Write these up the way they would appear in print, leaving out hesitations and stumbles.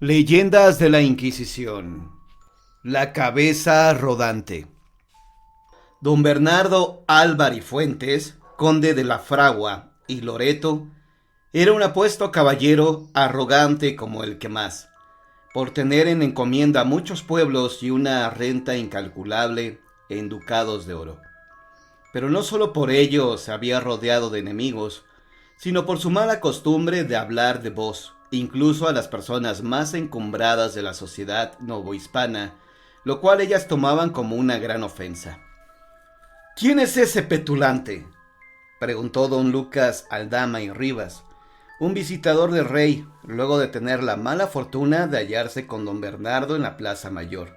Leyendas de la Inquisición. La cabeza rodante. Don Bernardo Álvar y Fuentes, conde de la Fragua y Loreto, era un apuesto caballero arrogante como el que más, por tener en encomienda muchos pueblos y una renta incalculable en ducados de oro. Pero no solo por ello se había rodeado de enemigos, sino por su mala costumbre de hablar de voz, incluso a las personas más encumbradas de la sociedad novohispana, lo cual ellas tomaban como una gran ofensa. ¿Quién es ese petulante?, preguntó don Lucas Aldama y Rivas, un visitador del rey, luego de tener la mala fortuna de hallarse con don Bernardo en la Plaza Mayor,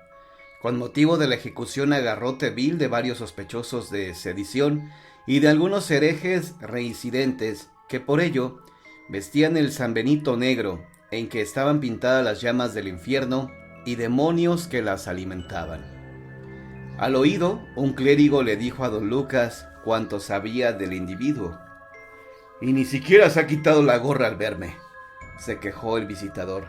con motivo de la ejecución a garrote vil de varios sospechosos de sedición y de algunos herejes reincidentes que por ello vestían el San Benito negro, en que estaban pintadas las llamas del infierno y demonios que las alimentaban. Al oído, un clérigo le dijo a don Lucas cuánto sabía del individuo. «Y ni siquiera se ha quitado la gorra al verme», se quejó el visitador.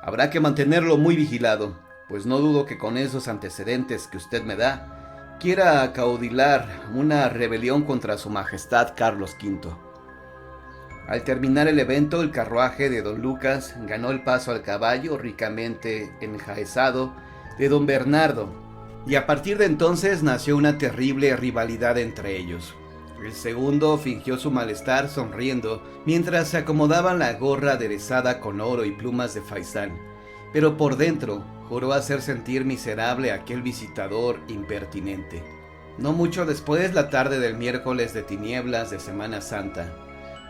«Habrá que mantenerlo muy vigilado, pues no dudo que con esos antecedentes que usted me da, quiera acaudilar una rebelión contra su majestad Carlos V». Al terminar el evento, el carruaje de don Lucas ganó el paso al caballo ricamente enjaezado de don Bernardo, y a partir de entonces nació una terrible rivalidad entre ellos. El segundo fingió su malestar sonriendo mientras se acomodaban la gorra aderezada con oro y plumas de faisán, pero por dentro juró hacer sentir miserable a aquel visitador impertinente. No mucho después, la tarde del miércoles de tinieblas de Semana Santa,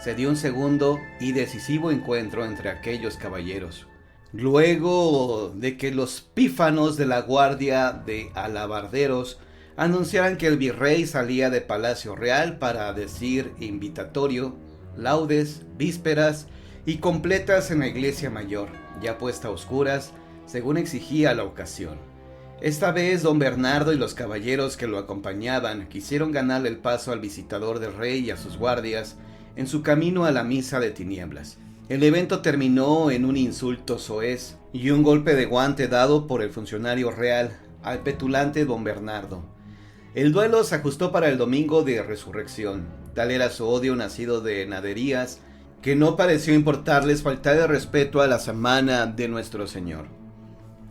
se dio un segundo y decisivo encuentro entre aquellos caballeros. Luego de que los pífanos de la guardia de alabarderos anunciaran que el virrey salía de Palacio Real para decir invitatorio, laudes, vísperas y completas en la iglesia mayor, ya puesta a oscuras, según exigía la ocasión. Esta vez don Bernardo y los caballeros que lo acompañaban quisieron ganarle el paso al visitador del rey y a sus guardias en su camino a la misa de tinieblas. El evento terminó en un insulto soez y un golpe de guante dado por el funcionario real al petulante don Bernardo. El duelo se ajustó para el domingo de resurrección. Tal era su odio nacido de naderías, que no pareció importarles faltar el respeto a la semana de nuestro Señor.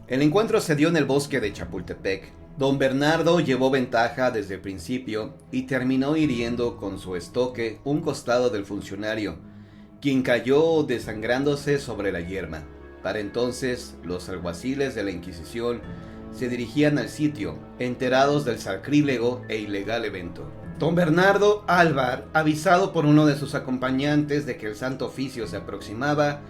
El encuentro se dio en el bosque de Chapultepec. Don Bernardo llevó ventaja desde el principio y terminó hiriendo con su estoque un costado del funcionario, quien cayó desangrándose sobre la yerma. Para entonces, los alguaciles de la Inquisición se dirigían al sitio, enterados del sacrílego e ilegal evento. Don Bernardo Álvar, avisado por uno de sus acompañantes de que el Santo Oficio se aproximaba,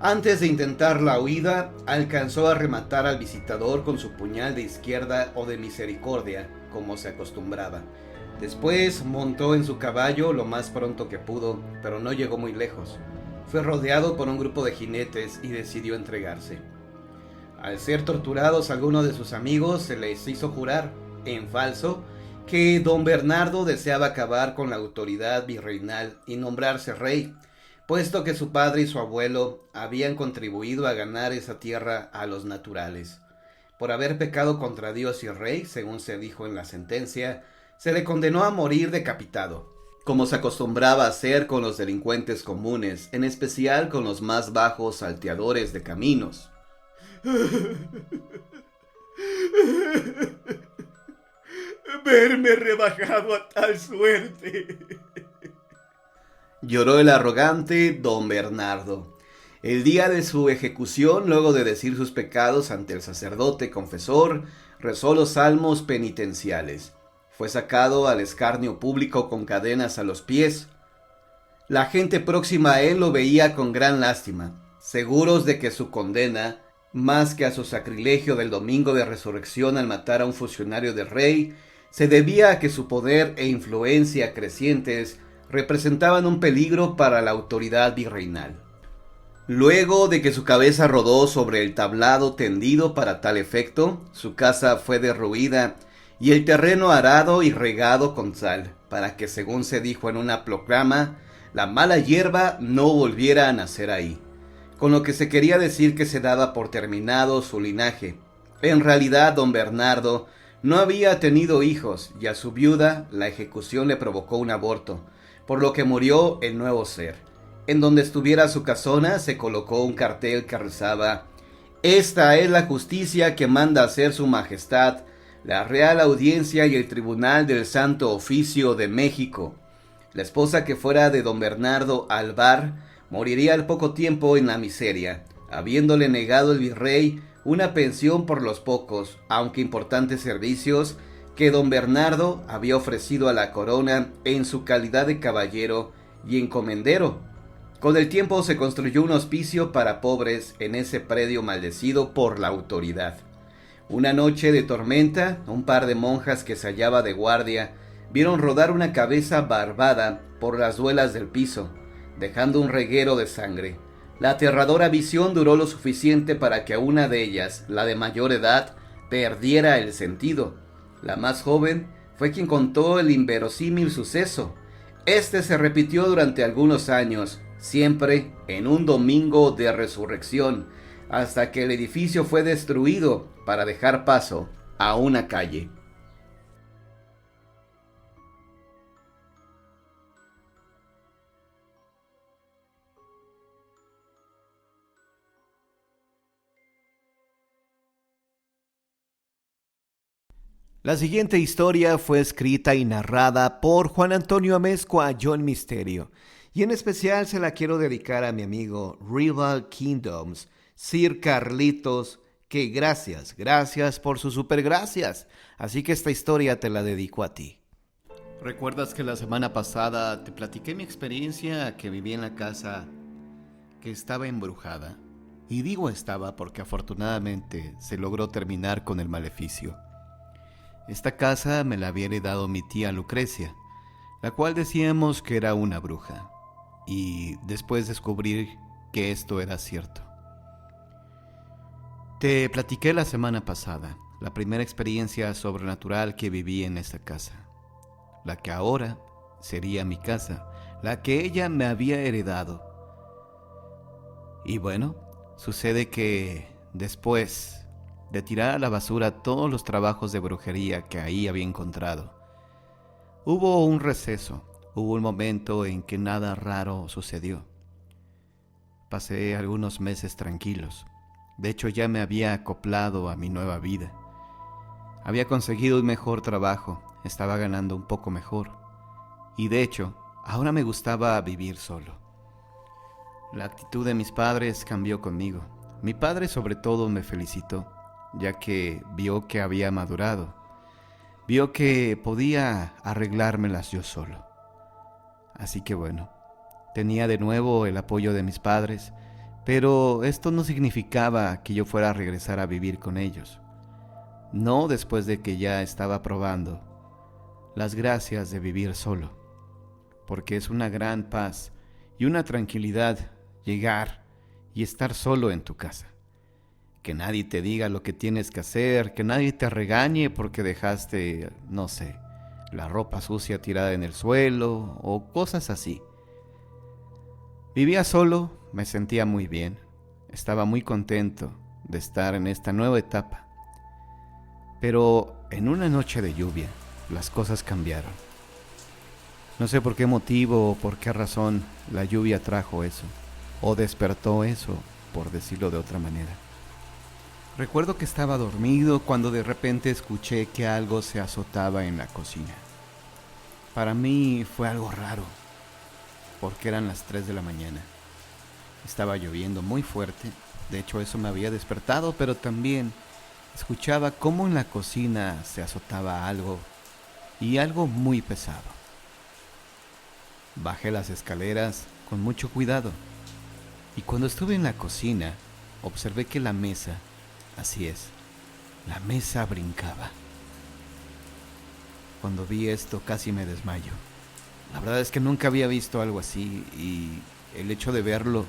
antes de intentar la huida, alcanzó a rematar al visitador con su puñal de izquierda o de misericordia, como se acostumbraba. Después montó en su caballo lo más pronto que pudo, pero no llegó muy lejos. Fue rodeado por un grupo de jinetes y decidió entregarse. Al ser torturados algunos de sus amigos, se les hizo jurar, en falso, que don Bernardo deseaba acabar con la autoridad virreinal y nombrarse rey, puesto que su padre y su abuelo habían contribuido a ganar esa tierra a los naturales. Por haber pecado contra Dios y rey, según se dijo en la sentencia, se le condenó a morir decapitado, como se acostumbraba a hacer con los delincuentes comunes, en especial con los más bajos salteadores de caminos. Verme rebajado a tal suerte, lloró el arrogante don Bernardo. El día de su ejecución, luego de decir sus pecados ante el sacerdote confesor, rezó los salmos penitenciales. Fue sacado al escarnio público con cadenas a los pies. La gente próxima a él lo veía con gran lástima, seguros de que su condena, más que a su sacrilegio del domingo de resurrección al matar a un funcionario del rey, se debía a que su poder e influencia crecientes representaban un peligro para la autoridad virreinal. Luego de que su cabeza rodó sobre el tablado tendido para tal efecto, su casa fue derruida y el terreno arado y regado con sal, para que, según se dijo en una proclama, la mala hierba no volviera a nacer ahí. con lo que se quería decir que se daba por terminado su linaje. En realidad, don Bernardo no había tenido hijos y a su viuda la ejecución le provocó un aborto, por lo que murió el nuevo ser. En donde estuviera su casona se colocó un cartel que rezaba: «Esta es la justicia que manda hacer su majestad, la Real Audiencia y el Tribunal del Santo Oficio de México». La esposa que fuera de don Bernardo Alvar moriría al poco tiempo en la miseria, habiéndole negado el virrey una pensión por los pocos, aunque importantes servicios que don Bernardo había ofrecido a la corona en su calidad de caballero y encomendero. Con el tiempo se construyó un hospicio para pobres en ese predio maldecido por la autoridad. Una noche de tormenta, un par de monjas que se hallaba de guardia vieron rodar una cabeza barbada por las duelas del piso, dejando un reguero de sangre. La aterradora visión duró lo suficiente para que una de ellas, la de mayor edad, perdiera el sentido. La más joven fue quien contó el inverosímil suceso. Este se repitió durante algunos años, siempre en un domingo de resurrección, hasta que el edificio fue destruido para dejar paso a una calle. La siguiente historia fue escrita y narrada por Juan Antonio Amezcua, Yo el Misterio, y en especial se la quiero dedicar a mi amigo Rival Kingdoms, Sir Carlitos, que gracias por sus supergracias. Así que esta historia te la dedico a ti. ¿Recuerdas que la semana pasada te platiqué mi experiencia que viví en la casa que estaba embrujada? Y digo estaba porque afortunadamente se logró terminar con el maleficio. Esta casa me la había heredado mi tía Lucrecia, la cual decíamos que era una bruja, y después descubrí que esto era cierto. Te platiqué la semana pasada la primera experiencia sobrenatural que viví en esta casa, la que ahora sería mi casa, la que ella me había heredado. Y bueno, sucede que después de tirar a la basura todos los trabajos de brujería que ahí había encontrado, hubo un receso, hubo un momento en que nada raro sucedió. Pasé algunos meses tranquilos. De hecho, ya me había acoplado a mi nueva vida. Había conseguido un mejor trabajo, estaba ganando un poco mejor. Y de hecho, ahora me gustaba vivir solo. La actitud de mis padres cambió conmigo. Mi padre sobre todo me felicitó, ya que vio que había madurado. Vio que podía arreglármelas yo solo. Así que bueno, tenía de nuevo el apoyo de mis padres, pero esto no significaba que yo fuera a regresar a vivir con ellos. No después de que ya estaba probando las gracias de vivir solo, porque es una gran paz y una tranquilidad llegar y estar solo en tu casa. Que nadie te diga lo que tienes que hacer, que nadie te regañe porque dejaste, no sé, la ropa sucia tirada en el suelo o cosas así. Vivía solo, me sentía muy bien, estaba muy contento de estar en esta nueva etapa. Pero en una noche de lluvia, las cosas cambiaron. No sé por qué motivo o por qué razón la lluvia trajo eso, o despertó eso, por decirlo de otra manera. Recuerdo que estaba dormido cuando de repente escuché que algo se azotaba en la cocina. Para mí fue algo raro, porque eran las 3 de la mañana. Estaba lloviendo muy fuerte, de hecho eso me había despertado, pero también escuchaba cómo en la cocina se azotaba algo, y algo muy pesado. Bajé las escaleras con mucho cuidado, y cuando estuve en la cocina, observé que la mesa, así es, la mesa brincaba. Cuando vi esto casi me desmayo. La verdad es que nunca había visto algo así y el hecho de verlo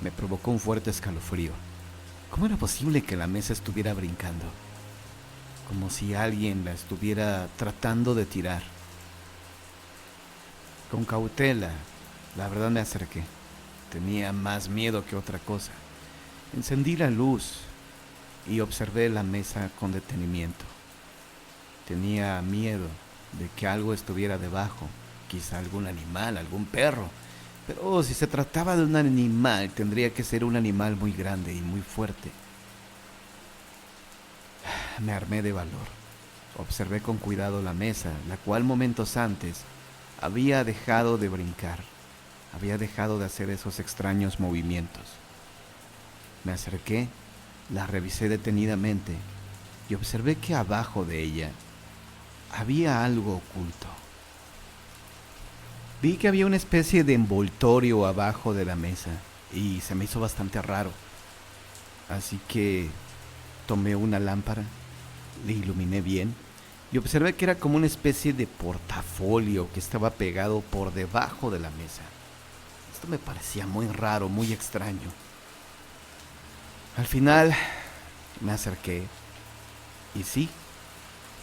me provocó un fuerte escalofrío. ¿Cómo era posible que la mesa estuviera brincando? Como si alguien la estuviera tratando de tirar. Con cautela, la verdad me acerqué. Tenía más miedo que otra cosa. Encendí la luz y observé la mesa con detenimiento. Tenía miedo de que algo estuviera debajo, quizá algún animal, algún perro. Pero si se trataba de un animal, tendría que ser un animal muy grande y muy fuerte. Me armé de valor. Observé con cuidado la mesa, la cual momentos antes había dejado de brincar, había dejado de hacer esos extraños movimientos. Me acerqué, la revisé detenidamente y observé que abajo de ella había algo oculto. Vi que había una especie de envoltorio abajo de la mesa y se me hizo bastante raro. Así que tomé una lámpara, le iluminé bien y observé que era como una especie de portafolio que estaba pegado por debajo de la mesa. Esto me parecía muy raro, muy extraño. Al final me acerqué y sí,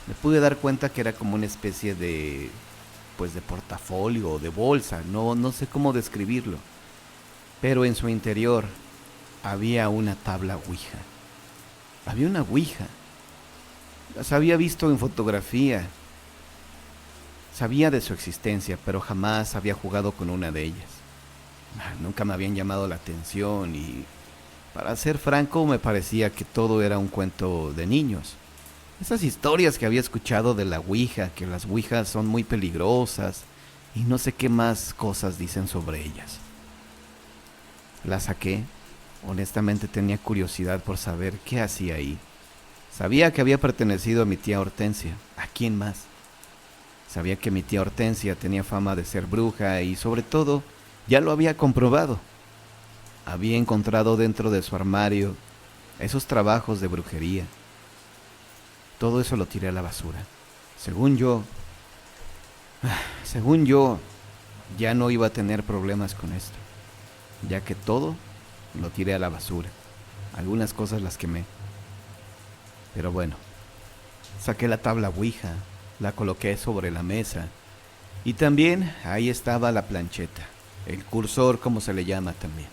me pude dar cuenta que era como una especie de portafolio o de bolsa, no sé cómo describirlo. Pero en su interior había una tabla Ouija. Había una Ouija. Las había visto en fotografía. Sabía de su existencia, pero jamás había jugado con una de ellas. Nunca me habían llamado la atención y, para ser franco, me parecía que todo era un cuento de niños. Esas historias que había escuchado de la Ouija, que las Ouijas son muy peligrosas y no sé qué más cosas dicen sobre ellas. La saqué. Honestamente tenía curiosidad por saber qué hacía ahí. Sabía que había pertenecido a mi tía Hortensia. ¿A quién más? Sabía que mi tía Hortensia tenía fama de ser bruja y, sobre todo, ya lo había comprobado. Había encontrado dentro de su armario esos trabajos de brujería. Todo eso lo tiré a la basura. Según yo, ya no iba a tener problemas con esto, ya que todo lo tiré a la basura. Algunas cosas las quemé. Pero bueno, saqué la tabla Ouija, la coloqué sobre la mesa y también ahí estaba la plancheta, el cursor como se le llama también.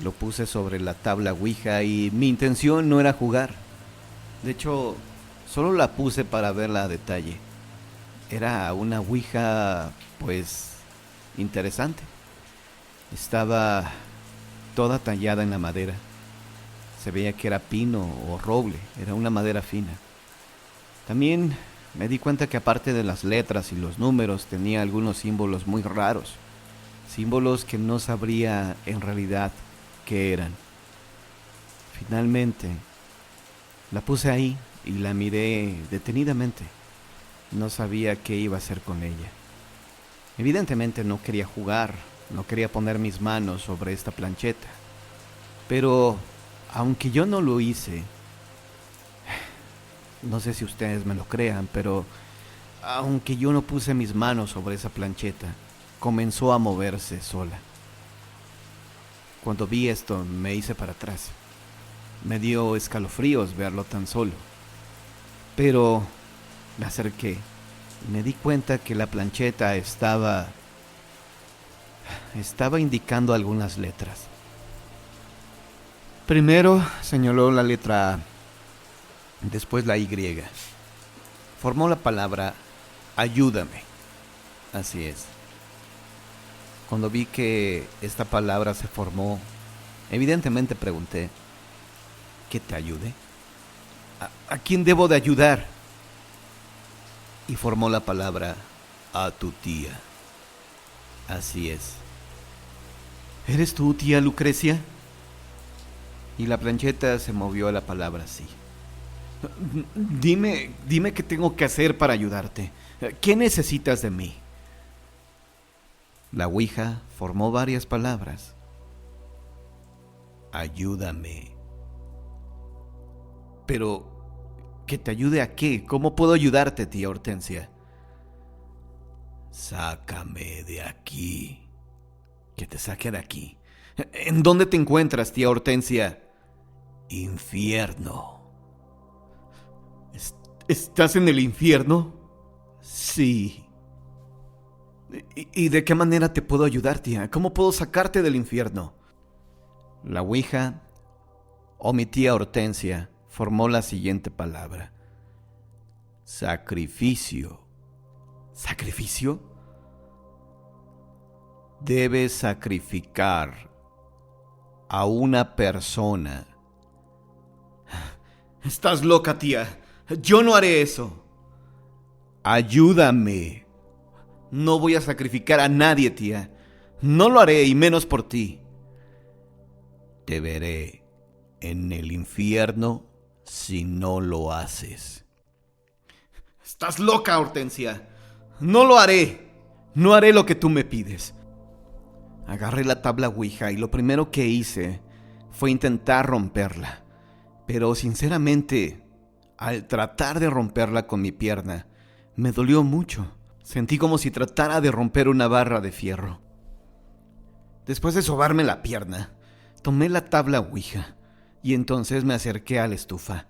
Lo puse sobre la tabla Ouija y mi intención no era jugar. De hecho, solo la puse para verla a detalle. Era una Ouija, interesante. Estaba toda tallada en la madera. Se veía que era pino o roble, era una madera fina. También me di cuenta que aparte de las letras y los números tenía algunos símbolos muy raros. Símbolos que no sabría en realidad qué eran. Finalmente, la puse ahí y la miré detenidamente. No sabía qué iba a hacer con ella. Evidentemente no quería jugar, no quería poner mis manos sobre esta plancheta. Pero, aunque yo no lo hice, no sé si ustedes me lo crean, pero aunque yo no puse mis manos sobre esa plancheta, comenzó a moverse sola. Cuando vi esto, me hice para atrás. Me dio escalofríos verlo tan solo. Pero me acerqué y me di cuenta que la plancheta estaba indicando algunas letras. Primero señaló la letra A, después la Y. Formó la palabra ayúdame. Así es. Cuando vi que esta palabra se formó, evidentemente pregunté, ¿que te ayude? ¿A quién debo de ayudar? Y formó la palabra a tu tía. Así es. ¿Eres tú, tía Lucrecia? Y la plancheta se movió a la palabra sí. Dime qué tengo que hacer para ayudarte. ¿Qué necesitas de mí? La Ouija formó varias palabras. Ayúdame. Pero, ¿que te ayude a qué? ¿Cómo puedo ayudarte, tía Hortensia? Sácame de aquí. Que te saque de aquí. ¿En dónde te encuentras, tía Hortensia? Infierno. ¿Estás en el infierno? Sí. ¿Y de qué manera te puedo ayudar, tía? ¿Cómo puedo sacarte del infierno? La Ouija o mi tía Hortensia formó la siguiente palabra: sacrificio. ¿Sacrificio? Debes sacrificar a una persona. Estás loca, tía. Yo no haré eso. Ayúdame. No voy a sacrificar a nadie, tía. No lo haré, y menos por ti. Te veré en el infierno si no lo haces. Estás loca, Hortensia. No lo haré. No haré lo que tú me pides. Agarré la tabla Ouija y lo primero que hice fue intentar romperla. Pero sinceramente, al tratar de romperla con mi pierna, me dolió mucho. Sentí como si tratara de romper una barra de fierro. Después de sobarme la pierna, tomé la tabla Ouija y entonces me acerqué a la estufa.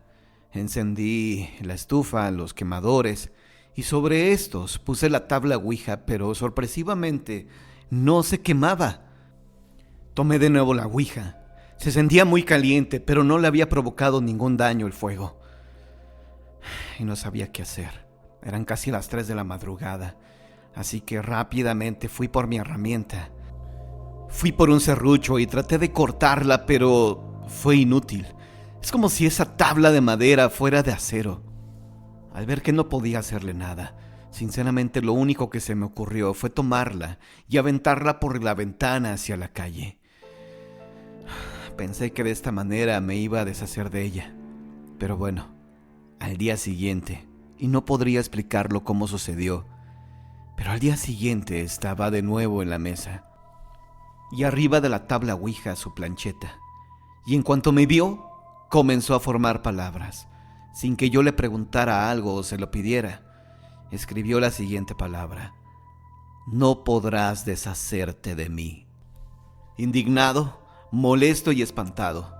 Encendí la estufa, los quemadores, y sobre estos puse la tabla Ouija, pero sorpresivamente no se quemaba. Tomé de nuevo la Ouija. Se sentía muy caliente, pero no le había provocado ningún daño el fuego. Y no sabía qué hacer. Eran casi las 3 de la madrugada, así que rápidamente fui por mi herramienta. Fui por un serrucho y traté de cortarla, pero fue inútil. Es como si esa tabla de madera fuera de acero. Al ver que no podía hacerle nada, sinceramente lo único que se me ocurrió fue tomarla y aventarla por la ventana hacia la calle. Pensé que de esta manera me iba a deshacer de ella. Pero bueno, al día siguiente, y no podría explicarlo cómo sucedió, pero al día siguiente estaba de nuevo en la mesa, y arriba de la tabla Ouija su plancheta, y en cuanto me vio, comenzó a formar palabras, sin que yo le preguntara algo o se lo pidiera. Escribió la siguiente palabra: no podrás deshacerte de mí. Indignado, molesto y espantado,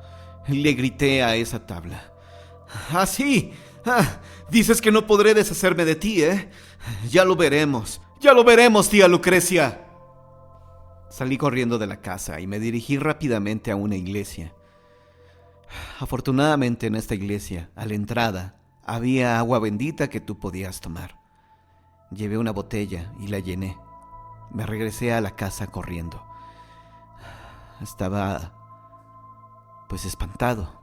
le grité a esa tabla: ¡ah, sí! Dices que no podré deshacerme de ti, ¿eh? Ya lo veremos, tía Lucrecia. Salí corriendo de la casa y me dirigí rápidamente a una iglesia. Afortunadamente en esta iglesia, a la entrada, había agua bendita que tú podías tomar. Llevé una botella y la llené. Me regresé a la casa corriendo. Estaba, espantado.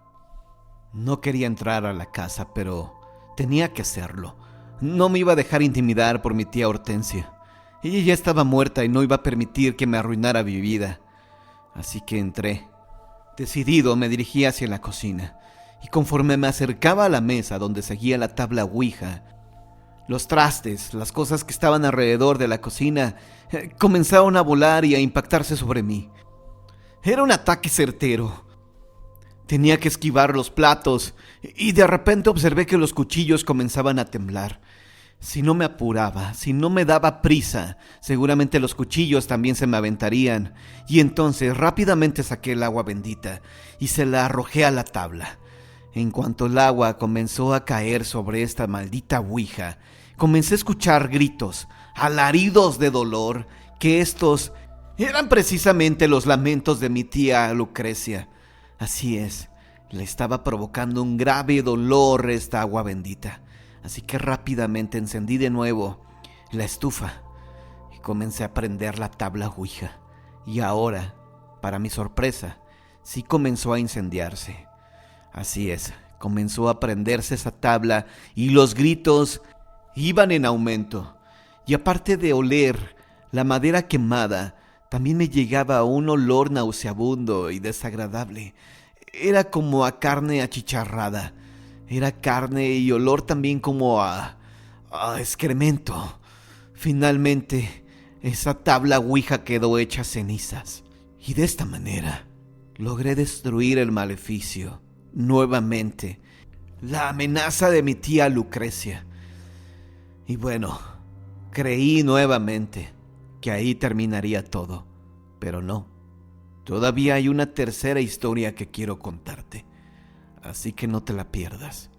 No quería entrar a la casa, pero tenía que hacerlo. No me iba a dejar intimidar por mi tía Hortensia. Ella ya estaba muerta y no iba a permitir que me arruinara mi vida. Así que entré. Decidido, me dirigí hacia la cocina. Y conforme me acercaba a la mesa donde seguía la tabla Ouija, los trastes, las cosas que estaban alrededor de la cocina, comenzaron a volar y a impactarse sobre mí. Era un ataque certero. Tenía que esquivar los platos y de repente observé que los cuchillos comenzaban a temblar. Si no me apuraba, si no me daba prisa, seguramente los cuchillos también se me aventarían. Y entonces rápidamente saqué el agua bendita y se la arrojé a la tabla. En cuanto el agua comenzó a caer sobre esta maldita Ouija, comencé a escuchar gritos, alaridos de dolor, que estos eran precisamente los lamentos de mi tía Lucrecia. Así es, le estaba provocando un grave dolor esta agua bendita. Así que rápidamente encendí de nuevo la estufa y comencé a prender la tabla Ouija. Y ahora, para mi sorpresa, sí comenzó a incendiarse. Así es, comenzó a prenderse esa tabla y los gritos iban en aumento. Y aparte de oler la madera quemada, también me llegaba un olor nauseabundo y desagradable. Era como a carne achicharrada. Era carne y olor también como a excremento. Finalmente, esa tabla Ouija quedó hecha cenizas. Y de esta manera, logré destruir el maleficio. Nuevamente, la amenaza de mi tía Lucrecia. Y bueno, creí nuevamente que ahí terminaría todo. Pero no. Todavía hay una tercera historia que quiero contarte. Así que no te la pierdas.